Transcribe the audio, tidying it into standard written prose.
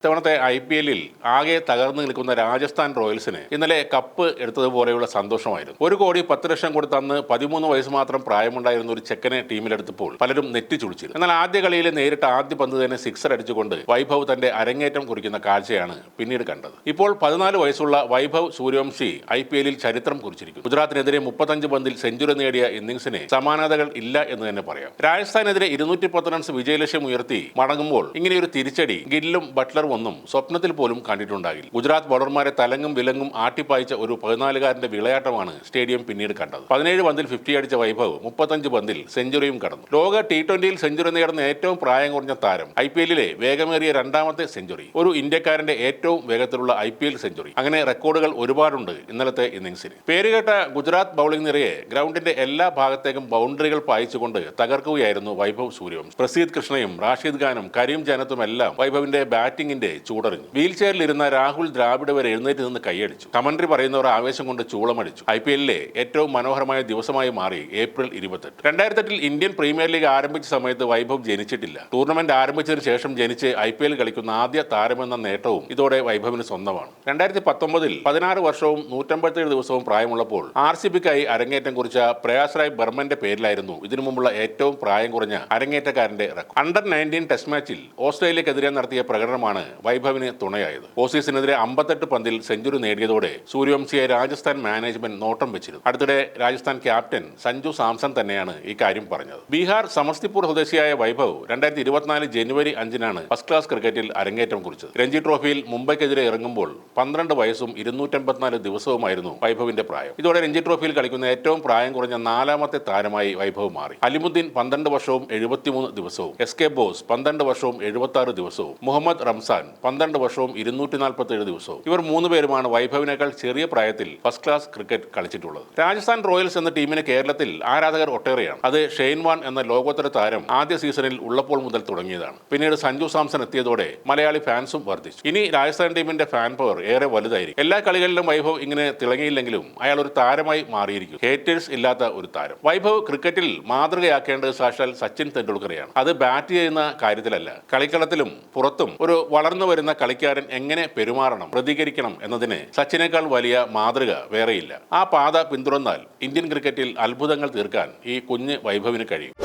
ഇത്തവണത്തെ IPL-ൽ ആകെ തകർന്നു നിൽക്കുന്ന രാജസ്ഥാൻ റോയൽസിന് ഇന്നലെ കപ്പ് എടുത്തതുപോലെയുള്ള സന്തോഷമായിരുന്നു. 1 കോടി 10 ലക്ഷം കൊടുത്ത് അന്ന് 13 വയസ്സ് മാത്രം പ്രായമുണ്ടായിരുന്ന ഒരു ചെക്കനെ ടീമിലെടുത്തപ്പോൾ പലരും നെറ്റിച്ചുളിച്ചിരുന്നു. എന്നാൽ ആദ്യ കളിയിൽ നേരിട്ട് ആദ്യ പന്ത് തന്നെ സിക്സർ അടിച്ചുകൊണ്ട് വൈഭവ് തന്റെ അരങ്ങേറ്റം കുറിക്കുന്ന കാഴ്ചയാണ് പിന്നീട് കണ്ടത്. ഇപ്പോൾ 14 വയസ്സുള്ള വൈഭവ് സൂര്യവംശി IPL-ൽ ചരിത്രം കുറിച്ചിരിക്കുന്നു. ഗുജറാത്തിനെതിരെ 35 പന്തിൽ സെഞ്ചുറി നേടിയ ഇന്നിംഗ്സിന് സമാനതകൾ ഇല്ല എന്ന് തന്നെ പറയാം. രാജസ്ഥാനെതിരെ 210 റൺസ് വിജയലക്ഷ്യം ഉയർത്തി മടങ്ങുമ്പോൾ ഇങ്ങനെയൊരു തിരിച്ചടി ഗില്ലും ബട്ട്ലറും ഒന്നും സ്വപ്നത്തിൽ പോലും കണ്ടിട്ടുണ്ടാകില്ല. ഗുജറാത്ത് ബോളർമാരെ തലങ്ങും വിലങ്ങും ആട്ടിപ്പായിച്ച ഒരു 14-കാരന്റെ വിളയാട്ടമാണ് സ്റ്റേഡിയം പിന്നീട് കണ്ടത്. 17 പന്തിൽ 50 അടിച്ച വൈഭവ് 35 പന്തിൽ സെഞ്ചുറിയും കടന്നു. ലോക T20-ൽ സെഞ്ചുറി നേടുന്ന ഏറ്റവും പ്രായം കുറഞ്ഞ താരം, IPL-ലെ വേഗമേറിയ 2ാമത്തെ സെഞ്ചുറി, ഒരു ഇന്ത്യക്കാരന്റെ ഏറ്റവും വേഗത്തിലുള്ള IPL സെഞ്ചുറി, അങ്ങനെ റെക്കോർഡുകൾ ഒരുപാടുണ്ട് ഇന്നലത്തെ ഇന്നിംഗ്സിന്. പേരുകേട്ട ഗുജറാത്ത് ബൌളിംഗ് നിരയെ ഗ്രൗണ്ടിന്റെ എല്ലാ ഭാഗത്തേക്കും ബൗണ്ടറികൾ പായിച്ചുകൊണ്ട് തകർക്കുകയായിരുന്നു വൈഭവ് സൂര്യവംശി. പ്രസീദ് കൃഷ്ണയും റാഷിദ് ഖാനും കരീം ജാനത്തും എല്ലാം വൈഭവിന്റെ ബാറ്റിംഗിന്റെ ചൂടറിഞ്ഞു. വീൽ ചെയറിലിരുന്ന രാഹുൽ ദ്രാവിഡ് വരെ എഴുന്നേറ്റ് നിന്ന് കൈയടിച്ചു. കമന്ററി പറയുന്നവർ ആവേശം കൊണ്ട് ചൂളമടിച്ചു. IPL-ലെ ഏറ്റവും മനോഹരമായ ദിവസമായി മാറി ഏപ്രിൽ 28. 2008-ൽ ഇന്ത്യൻ പ്രീമിയർ ലീഗ് ആരംഭിച്ച സമയത്ത് വൈഭവ് ജനിച്ചിട്ടില്ല. ടൂർണമെന്റ് ആരംഭിച്ചതിന് ശേഷം ജനിച്ച് IPL കളിക്കുന്ന ആദ്യ താരമെന്ന നേട്ടവും ഇതോടെ വൈഭവിന് സ്വന്തമാണ്. 2019-ൽ 16 വർഷവും 157 ദിവസവും പ്രായമുള്ളപ്പോൾ RCB-ക്കായി അരങ്ങേറ്റം കുറിച്ച പ്രയാസ് റായ് ബർമന്റെ പേരിലായിരുന്നു ഇതിനു മുമ്പുള്ള ഏറ്റവും പ്രായം കുറഞ്ഞ അരങ്ങേറ്റക്കാരന്റെ റെക്കോർഡ്. അണ്ടർ 19 ടെസ്റ്റ് മാച്ചിൽ ഓസ്ട്രേലിയക്കെതിരെ നടത്തിയ പ്രകടനമാണ് വൈഭവിന് തുണയായത്. ഓസീസിനെതിരെ 58 പന്തിൽ സെഞ്ചുറി നേടിയതോടെ സൂര്യവംശിയെ രാജസ്ഥാൻ മാനേജ്മെന്റ് നോട്ടം വെച്ചിരുന്നു. അടുത്തിടെ രാജസ്ഥാൻ ക്യാപ്റ്റൻ സഞ്ജു സാംസൺ തന്നെയാണ് ഈ കാര്യം പറഞ്ഞത്. ബീഹാർ സമസ്തിപൂർ സ്വദേശിയായ വൈഭവ് 2024 ജനുവരി 5-നാണ് ഫസ്റ്റ് ക്ലാസ് ക്രിക്കറ്റിൽ അരങ്ങേറ്റം കുറിച്ചത്. രഞ്ജി ട്രോഫിയിൽ മുംബൈക്കെതിരെ ഇറങ്ങുമ്പോൾ 12 വയസ്സും 254 ദിവസവുമായിരുന്നു വൈഭവിന്റെ പ്രായം. ഇതോടെ രഞ്ജി ട്രോഫിയിൽ കളിക്കുന്ന ഏറ്റവും പ്രായം കുറഞ്ഞ 4ാമത്തെ താരമായി വൈഭവ് മാറി. അലിമുദ്ദീൻ 12 വർഷവും 73 ദിവസവും, SK ബോസ് 12 വർഷവും 76 ദിവസവും, മുഹമ്മദ് റംസാൻ 12 വർഷവും 247 ദിവസവും. ഇവർ 3 പേരുമാണ് വൈഭവിനേക്കാൾ ചെറിയ പ്രായത്തിൽ ഫസ്റ്റ് ക്ലാസ് ക്രിക്കറ്റ് കളിച്ചിട്ടുള്ളത്. രാജസ്ഥാൻ റോയൽസ് എന്ന ടീമിന് കേരളത്തിൽ ആരാധകർ ഒട്ടേറെയാണ്. അത് ഷെയ്ൻ വാൻ എന്ന ലോകോത്തര താരം ആദ്യ സീസണിൽ ഉള്ളപ്പോൾ മുതൽ തുടങ്ങിയതാണ്. പിന്നീട് സഞ്ജു സാംസൺ എത്തിയതോടെ മലയാളി ഫാൻസും വർദ്ധിച്ചു. ഇനി രാജസ്ഥാൻ ടീമിന്റെ ഫാൻ പവർ ഏറെ വലുതായിരിക്കും. എല്ലാ കളികളിലും വൈഭവ് ഇങ്ങനെ തിളങ്ങിയില്ലെങ്കിലും അയാൾ ഒരു താരമായി മാറിയിരിക്കും. ഹേറ്റേഴ്സ് ഇല്ലാത്ത ഒരു താരം. വൈഭവ് ക്രിക്കറ്റിൽ മാതൃകയാക്കേണ്ടത് സാക്ഷാൽ സച്ചിൻ തെണ്ടുൽക്കറെയാണ്. അത് ബാറ്റ് ചെയ്യുന്ന കാര്യത്തിലല്ല, കളിക്കളത്തിലും പുറത്തും ഒരു വളർന്നു വരുന്ന കളിക്കാരൻ എങ്ങനെ പെരുമാറണം, പ്രതികരിക്കണം എന്നതിന് സച്ചിനേക്കാൾ വലിയ മാതൃക വേറെയില്ല. ആ പാത പിന്തുടർന്നാൽ ഇന്ത്യൻ ക്രിക്കറ്റിൽ അത്ഭുതങ്ങൾ തീർക്കാൻ ഈ കുഞ്ഞ് വൈഭവിന് കഴിയും.